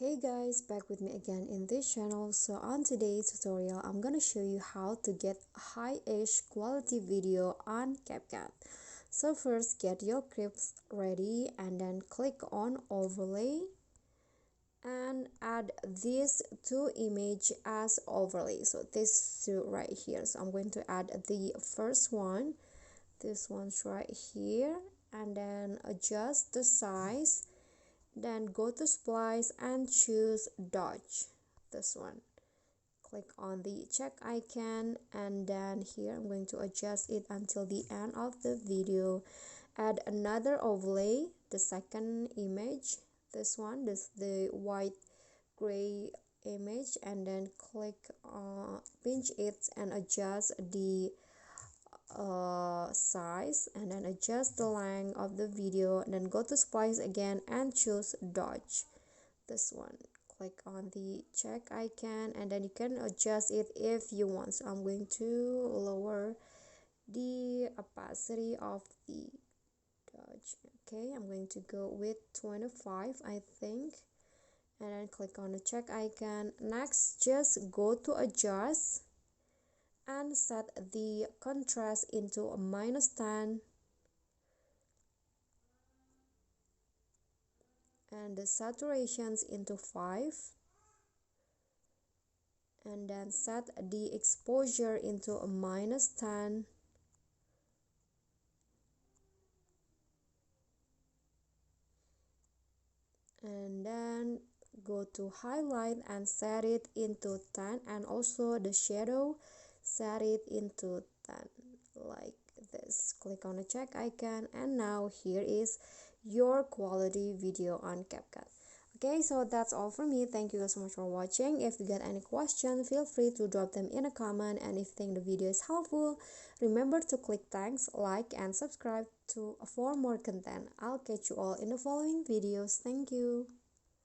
Hey guys, back with me again in this channel. So on today's tutorial, I'm gonna show you how to get high-ish quality video on CapCut. So first, get your clips ready and then click on overlay and add these two image as overlay. So this two right here. So I'm going to add the first one, this one's right here, and then adjust the size, then go to splice and choose dodge, this one. Click on the check icon and then here I'm going to adjust it until the end of the video. Add another overlay, the second image, this one, this the white gray image, and then click pinch it and adjust the size, and then adjust the length of the video, and then go to splice again and choose dodge, this one. Click on the check icon and then you can adjust it if you want. So I'm going to lower the opacity of the dodge. Okay, I'm going to go with 25, I think, and then click on the check icon. Next, just go to adjust and set the contrast into a -10 and the saturations into 5, and then set the exposure into a -10, and then go to highlight and set it into 10, and also the shadow set it into 10 like this. Click on the check icon and now here is your quality video on CapCut. Okay, so that's all for me. Thank you guys so much for watching. If you got any question, feel free to drop them in a comment, and if you think the video is helpful, remember to click thanks, like, and subscribe to for more content. I'll catch you all in the following videos. Thank you.